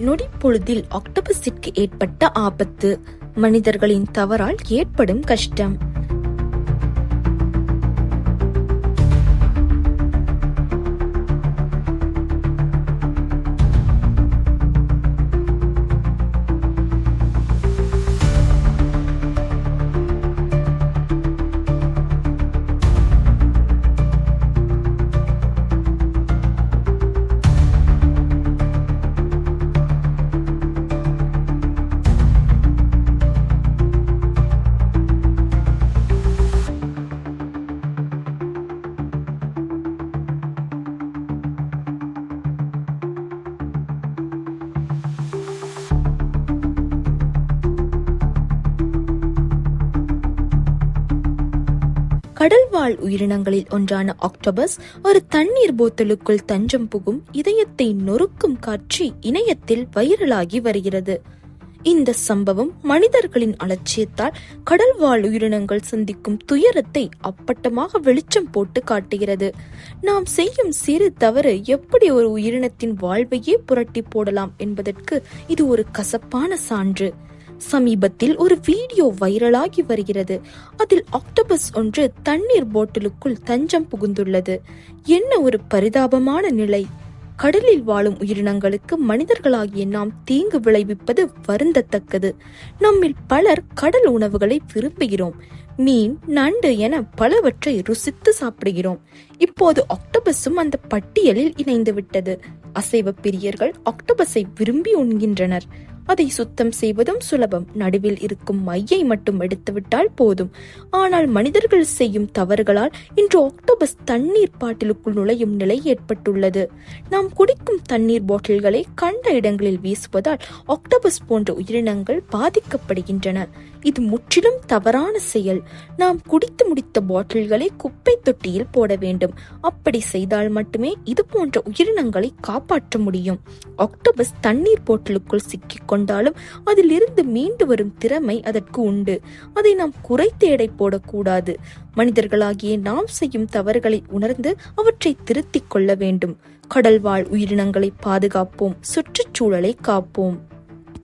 நொடி பொழுதில் ஆக்டோபஸிற்கு ஏற்பட்ட ஆபத்து, மனிதர்களின் தவறால் ஏற்படும் கஷ்டம். கடல்வாழ் உயிரினங்களில் ஒன்றான ஆக்டோபஸ் ஒரு தண்ணீர் போத்தலுக்குள் தஞ்சம் புகும் இதயத்தை நொறுக்கும் காட்சி இணையத்தில் வைரலாகி வருகிறது. இந்த சம்பவம் மனிதர்களின் அலட்சியத்தால் கடல்வாழ் உயிரினங்கள் சந்திக்கும் துயரத்தை அப்பட்டமாக வெளிச்சம் போட்டு காட்டுகிறது. நாம் செய்யும் சிறு தவறு எப்படி ஒரு உயிரினத்தின் வாழ்வையே புரட்டி போடலாம் என்பதற்கு இது ஒரு கசப்பான சான்று. சமீபத்தில் ஒரு வீடியோ வைரலாகி வருகிறது. அதில் ஆக்டோபஸ் ஒன்று தண்ணீர் போட்டலுக்குள் தஞ்சம் புகுந்துள்ளது. என்ன ஒரு பரிதாபமான நிலை! கடலில் வாழும் உயிரினங்களுக்கு மனிதர்களாகிய நாம் தீங்கு விளைவிப்பது வருந்தத்தக்கது. நம்மில் பலர் கடல் உணவுகளை விரும்புகிறோம். மீன், நண்டு என பலவற்றை ருசித்து சாப்பிடுகிறோம். இப்போது ஆக்டோபஸும் அந்த பட்டியலில் இணைந்து விட்டது. அசைவ பிரியர்கள் ஆக்டோபஸை விரும்பி உண்கின்றனர். அதை சுத்தம் செய்வதும் சுலபம். நடுவில் இருக்கும் மையை மட்டும் எடுத்துவிட்டால் போதும். ஆனால் மனிதர்கள் செய்யும் தவறுகளால் இன்று ஆக்டோபஸ் தண்ணீர் பாட்டிலுக்குள் நுழையும் நிலை ஏற்பட்டுள்ளது. நாம் குடிக்கும் தண்ணீர் பாட்டில்களை கண்ட இடங்களில் வீசுவதால் ஆக்டோபஸ் போன்ற உயிரினங்கள் பாதிக்கப்படுகின்றன. இது முற்றிலும் தவறான செயல். நாம் குடித்து முடித்த பாட்டில்களை குப்பை தொட்டியில் போட வேண்டும். அப்படி செய்தால் மட்டுமே இது போன்ற உயிரினங்களை காப்பாற்ற முடியும். ஆக்டோபஸ் தண்ணீர் பாட்டிலுக்குள் சிக்கிக் கொண்டாலும் அதில் இருந்து மீண்டு வரும் திறமை அதற்கு உண்டு. அதை நாம் குறைத்து எடை போடக்கூடாது. மனிதர்களாகிய நாம் செய்யும் தவறுகளை உணர்ந்து அவற்றை திருத்திக் கொள்ள வேண்டும். கடல்வாழ் உயிரினங்களை பாதுகாப்போம், சுற்றுச்சூழலை காப்போம்.